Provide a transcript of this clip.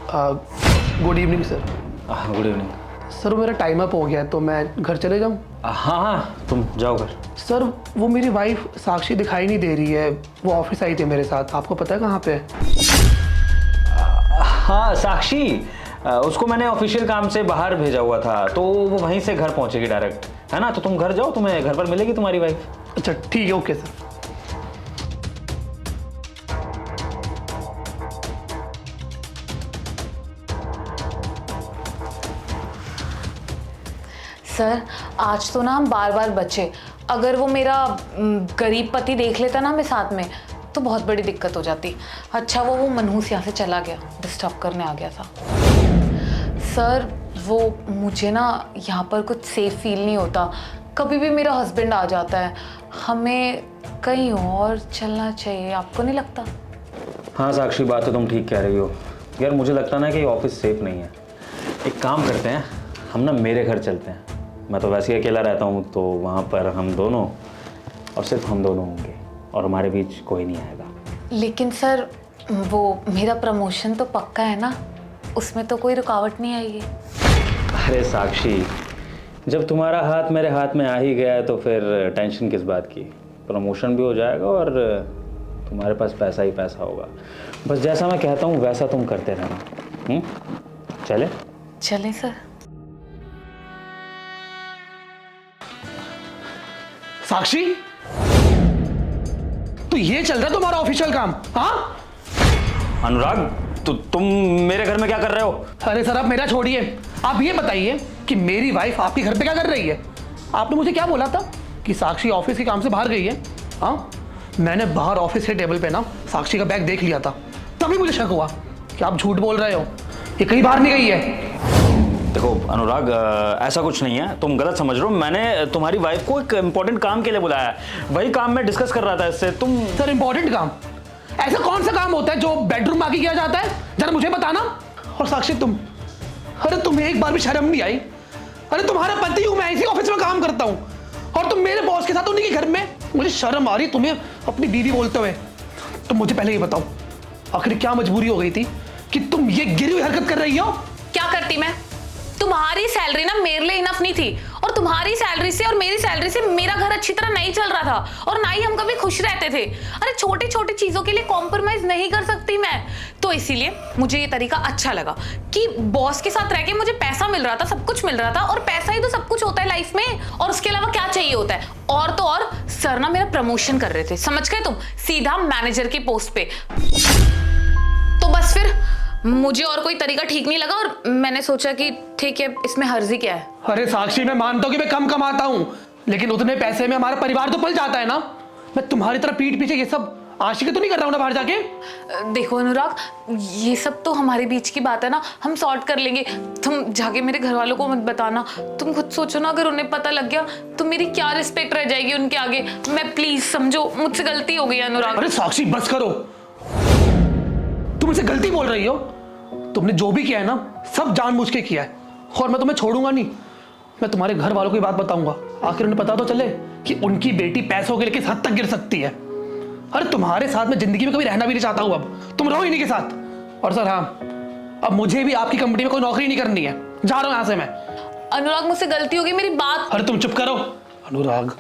Good evening sir. Good evening. Sir वो मेरा time up हो गया है तो मैं घर चले जाऊँ? हाँ हाँ तुम जाओ घर। सर वो मेरी वाइफ साक्षी दिखाई नहीं दे रही है, वो ऑफिस आई थी मेरे साथ, आपको पता है कहाँ पे है? हाँ साक्षी, उसको मैंने ऑफिशियल काम से बाहर भेजा हुआ था तो वो वहीं से घर पहुंचेगी डायरेक्ट, है ना? तो तुम घर जाओ, तुम्हें घर पर मिलेगी तुम्हारी वाइफ। अच्छा ठीक है, ओके सर। सर आज तो ना हम बार बार बचे, अगर वो मेरा गरीब पति देख लेता ना हमें साथ में तो बहुत बड़ी दिक्कत हो जाती। अच्छा वो मनहूस यहाँ से चला गया, डिस्टर्ब करने आ गया था। सर वो मुझे ना यहाँ पर कुछ सेफ फील नहीं होता, कभी भी मेरा हस्बैंड आ जाता है, हमें कहीं और चलना चाहिए, आपको नहीं लगता? हाँ साक्षी, बात तो तुम ठीक कह रही हो यार, मुझे लगता ना कि ऑफिस सेफ नहीं है। एक काम करते हैं, हम ना मेरे घर चलते हैं, मैं तो वैसे ही अकेला रहता हूँ तो वहाँ पर हम दोनों और सिर्फ हम दोनों होंगे और हमारे बीच कोई नहीं आएगा। लेकिन सर वो मेरा प्रमोशन तो पक्का है ना, उसमें तो कोई रुकावट नहीं आएगी? अरे साक्षी, जब तुम्हारा हाथ मेरे हाथ में आ ही गया है तो फिर टेंशन किस बात की। प्रमोशन भी हो जाएगा और तुम्हारे पास पैसा ही पैसा होगा। बस जैसा मैं कहता हूँ वैसा तुम करते रहना। चले? चले सर। साक्षी, तो ये चल रहा है तुम्हारा ऑफिशियल काम? हाँ अनुराग, तो तुम मेरे घर में क्या कर रहे हो? अरे सर आप मेरा छोड़िए, आप ये बताइए कि मेरी वाइफ आपके घर पे क्या कर रही है? आपने मुझे क्या बोला था कि साक्षी ऑफिस के काम से बाहर गई है? हाँ, मैंने बाहर ऑफिस के टेबल पे ना साक्षी का बैग देख लिया था, तभी मुझे शक हुआ कि आप झूठ बोल रहे हो, ये कहीं बाहर नहीं गई है। देखो अनुराग, ऐसा कुछ नहीं है, तुम गलत समझ रहे हो। मैंने तुम्हारी वाइफ को एक इंपॉर्टेंट काम के लिए बुलाया है, वही काम मैं डिस्कस कर रहा था इससे। तुम सर इंपॉर्टेंट काम? ऐसा कौन सा काम होता है जो बेडरूम में आके किया जाता है? जरा मुझे बताना। और साक्षी तुम, अरे तुम्हें एक बार भी शर्म नहीं आई? अरे तुम्हारा पति हूं मैं, इसी ऑफिस में काम करता हूं और तुम मेरे बॉस के साथ उन्हीं के घर में, मुझे शर्म आ रही तुम्हें अपनी बीवी बोलते हुए। तुम मुझे पहले ये बताओ आखिर क्या मजबूरी हो गई थी कि तुम ये गिरी हुई हरकत कर रही हो? क्या करती मैं? तुम्हारी सैलरी ना मेरे लिए इनफ नहीं थी और तुम्हारी सैलरी से और मेरी सैलरी से मेरा घर अच्छी तरह नहीं चल रहा था और ना ही हम कभी खुश रहते थे। अरे छोटी छोटी चीजों के लिए कॉम्प्रोमाइज नहीं कर सकती मैं, तो इसीलिए मुझे ये तरीका अच्छा लगा कि बॉस के साथ रह के मुझे पैसा मिल रहा था, सब कुछ मिल रहा था और पैसा ही तो सब कुछ होता है लाइफ में, और उसके अलावा क्या चाहिए होता है? और तो और सर ना मेरा प्रमोशन कर रहे थे, समझ गए तुम, सीधा मैनेजर की पोस्ट पे। तो बस फिर मुझे और कोई तरीका ठीक नहीं लगा और मैंने सोचा कि ठीक है, इसमें हर्जी क्या है। अरे साक्षी, मैं मानता हूं कि मैं कम कमाता हूं, लेकिन उतने पैसे में हमारा परिवार तो पल जाता है ना। मैं तुम्हारी तरह पीठ पीछे ये सब आशिकी तो नहीं कर रहा हूं ना बाहर जाके। देखो अनुराग, ये सब तो हमारे बीच की बात है ना, हम सॉर्ट कर लेंगे, तुम जाके मेरे घर वालों को मत बताना। तुम खुद सोचो ना, अगर उन्हें पता लग गया तो मेरी क्या रिस्पेक्ट रह जाएगी उनके आगे। मैं प्लीज समझो, मुझसे गलती हो गई अनुराग। अरे साक्षी बस करो, तुम मुझसे गलती बोल रही हो? तुमने जो भी किया है ना सब जानबूझ के किया है और मैं तुम्हें छोड़ूंगा नहीं। मैं तुम्हारे घर वालों की बात बताऊंगा, आखिर उन्हें पता तो चले कि उनकी बेटी पैसों के लिए किस हद तक गिर सकती है। अरे तुम्हारे साथ मैं जिंदगी में कभी रहना भी नहीं चाहता हूं, अब तुम रहो इन्हीं के साथ। और सर हाँ, अब मुझे भी आपकी कंपनी में कोई नौकरी नहीं करनी है, जा रहा हूं यहां से मैं। अनुराग मुझसे गलती होगी, मेरी बात। अरे तुम चुप करो अनुराग।